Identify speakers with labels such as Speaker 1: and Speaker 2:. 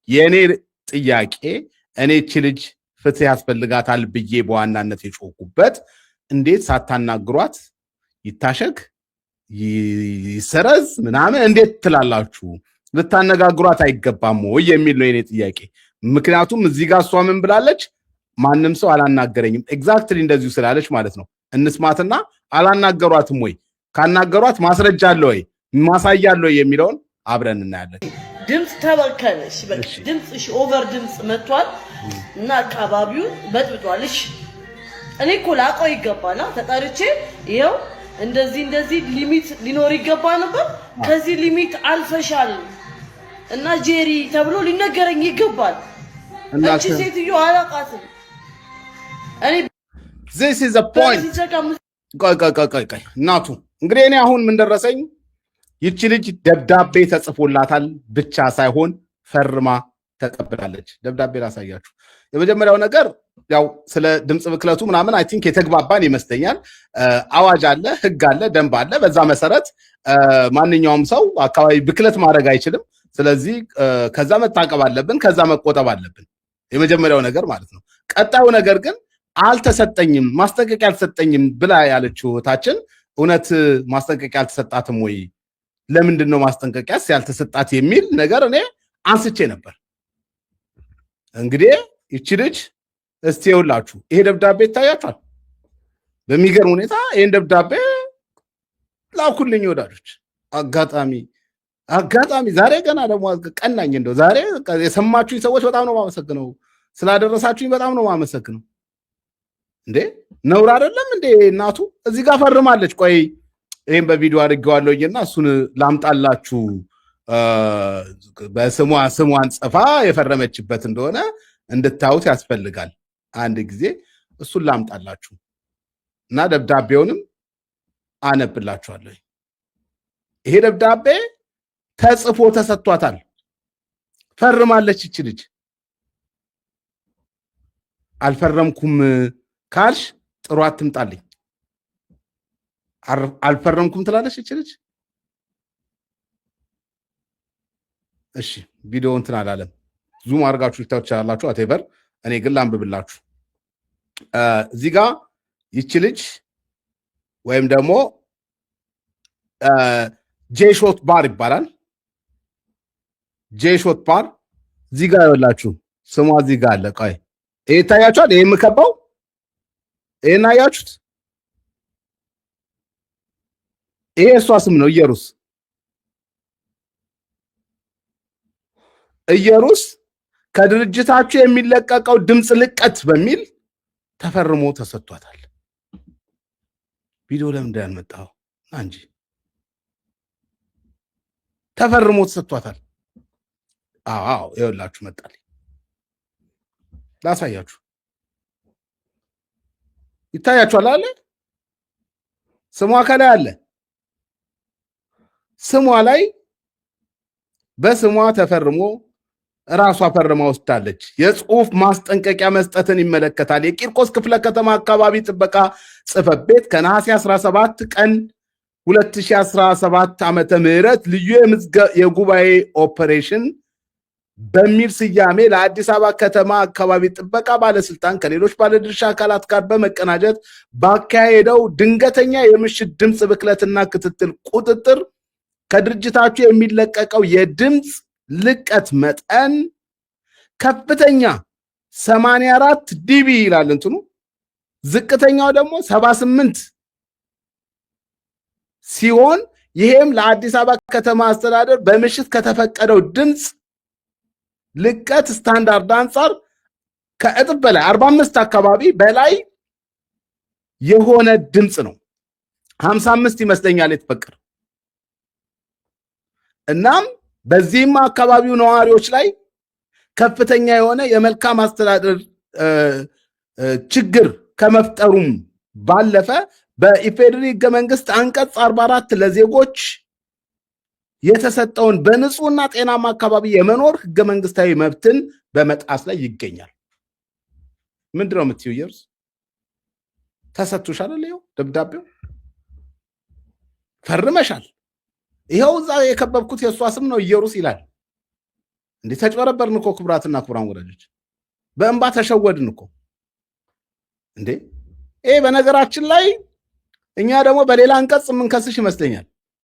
Speaker 1: የኔ ጥያቄ እኔ እቺ ልጅ ፍትህ ያስፈልጋታል ብዬ በዋናነት የጮኩበት እንዴት ሳታናግሯት ይታሸግ ይሰረዝ ምናምን እንዴት ትላላችሁ? ልታነጋግሯት አይገባም ወይ የሚል ነው የኔ ጥያቄ። ምክንያቱም እዚህ ጋር እሷ ምን ብላለች? ማንም ሰው አላናገረኝም። ኤግዛክትሊ እንደዚሁ ስላለች ማለት ነው። እንስማትና አላናገሯትም ወይ? ካናገሯት ማስረጃ አለ ወይ? ማሳያ አለ ወይ የሚለውን አብረን እናያለን።
Speaker 2: ድምጽ ተበከለሽ፣ በቃ ድምጽሽ ኦቨር ድምጽ መጥቷል እና አካባቢውን በጥብጧልሽ። እኔ እኮ ላውቀው ይገባና ተጣርቼ ይሄው እንደዚህ ሊሚት ሊኖር ይገባ ነበር። ከዚህ ሊሚት አልፈሻል እና ጄሪ ተብሎ ሊነገረኝ ይገባል። እቺ ሴትዮ አላውቃትም። እኔ
Speaker 1: this is a point ቆይ እናቱ እንግዲህ እኔ አሁን ምን ደረሰኝ? ይቺ ልጅ ደብዳቤ ተጽፎላታል ብቻ ሳይሆን ፈርማ ተቀብላለች። ደብዳቤ ላሳያችሁ። የመጀመሪያው ነገር ያው ስለ ድምጽ ብክለቱ ምናምን አይ ቲንክ የተግባባን ይመስለኛል። አዋጅ አለ፣ ህግ አለ፣ ደንብ አለ። በዛ መሰረት ማንኛውም ሰው አካባቢ ብክለት ማድረግ አይችልም። ስለዚህ ከዛ መታቀብ አለብን፣ ከዛ መቆጠብ አለብን። የመጀመሪያው ነገር ማለት ነው። ቀጣዩ ነገር ግን አልተሰጠኝም፣ ማስጠንቀቂያ አልተሰጠኝም ብላ ያለችው እህታችን እውነት ማስጠንቀቂያ አልተሰጣትም ወይ? ለምንድን ነው ማስጠንቀቂያስ ያልተሰጣት የሚል ነገር እኔ አንስቼ ነበር። እንግዲህ ይቺ ልጅ እስቲ ይኸውላችሁ ይሄ ደብዳቤ ይታያችኋል። በሚገርም ሁኔታ ይሄን ደብዳቤ ላኩልኝ ወዳጆች። አጋጣሚ ዛሬ ገና ደግሞ ቀናኝ። እንደው ዛሬ የሰማችሁኝ ሰዎች በጣም ነው ማመሰግነው። ስላደረሳችሁኝ በጣም ነው ማመሰግነው። እንዴ ነውር አይደለም እንዴ? እናቱ እዚህ ጋር ፈርማለች። ቆይ ይሄን በቪዲዮ አድርጌዋለሁና እሱን ላምጣላችሁ። ስሟን ጽፋ የፈረመችበት እንደሆነ እንድታዩት ያስፈልጋል። አንድ ጊዜ እሱን ላምጣላችሁ እና ደብዳቤውንም አነብላችኋለሁ። ይሄ ደብዳቤ ተጽፎ ተሰጥቷታል። ፈርማለች እቺ ልጅ። አልፈረምኩም ካልሽ ጥሩ አትምጣልኝ። አልፈረምኩም ትላለች እቺ ልጅ። እሺ ቪዲዮ እንትን አላለም። ዙም አድርጋችሁ ልታዩት ትችላላችሁ። አቴቨር እኔ ግን ላንብብላችሁ። እዚህ ጋር ይቺ ልጅ ወይም ደግሞ ጄሾት ባር ይባላል። ጄሾት ባር እዚህ ጋር ይኸውላችሁ ስሟ እዚህ ጋር አለ። ቆይ ይሄ ይታያችኋል። ይሄ የምከባው ይሄን አያችሁት? ይሄ እሷ ስም ነው። ኢየሩስ ከድርጅታችሁ የሚለቀቀው ድምፅ ልቀት በሚል ተፈርሞ ተሰጥቷታል። ቪዲዮ ለምን እንዳልመጣው እንጂ ተፈርሞ ተሰጥቷታል። አዎ ይኸውላችሁ መጣል ላሳያችሁ። ይታያችኋል አለ ስሟ ከላይ አለ። ስሟ ላይ በስሟ ተፈርሞ ራሷ ፈርማ ወስዳለች። የጽሁፍ ማስጠንቀቂያ መስጠትን ይመለከታል። የቂርቆስ ክፍለ ከተማ አካባቢ ጥበቃ ጽሕፈት ቤት ከነሐሴ 17 ቀን 2017 ዓመተ ምህረት ልዩ የጉባኤ ኦፐሬሽን በሚል ስያሜ ለአዲስ አበባ ከተማ አካባቢ ጥበቃ ባለስልጣን ከሌሎች ባለድርሻ አካላት ጋር በመቀናጀት ባካሄደው ድንገተኛ የምሽት ድምፅ ብክለትና ክትትል ቁጥጥር ከድርጅታችሁ የሚለቀቀው የድምፅ ልቀት መጠን ከፍተኛ 84 ዲቢ ይላል እንትኑ፣ ዝቅተኛው ደግሞ 78 ሲሆን ይሄም ለአዲስ አበባ ከተማ አስተዳደር በምሽት ከተፈቀደው ድምፅ ልቀት ስታንዳርድ አንጻር ከእጥፍ በላይ 45 አካባቢ በላይ የሆነ ድምፅ ነው። 55 ይመስለኛል የተፈቀደ። እናም በዚህም አካባቢው ነዋሪዎች ላይ ከፍተኛ የሆነ የመልካም አስተዳደር ችግር ከመፍጠሩም ባለፈ በኢፌዴሪ ሕገ መንግስት አንቀጽ 44 ለዜጎች የተሰጠውን በንጹህና ጤናማ አካባቢ የመኖር ሕገ መንግስታዊ መብትን በመጣስ ላይ ይገኛል። ምንድነው የምትይው? ኢየሩስ ተሰጥቶሻል። ይኸው ደብዳቤው ፈርመሻል። ይኸው እዛ የከበብኩት የእሷ ስም ነው ኢየሩስ ይላል። እንዴ ተጭበረበርን እኮ ክቡራትና ክቡራን ወዳጆች፣ በእንባ ተሸወድን እኮ እንዴ። ይሄ በነገራችን ላይ እኛ ደግሞ በሌላ አንቀጽ የምንከስሽ ይመስለኛል።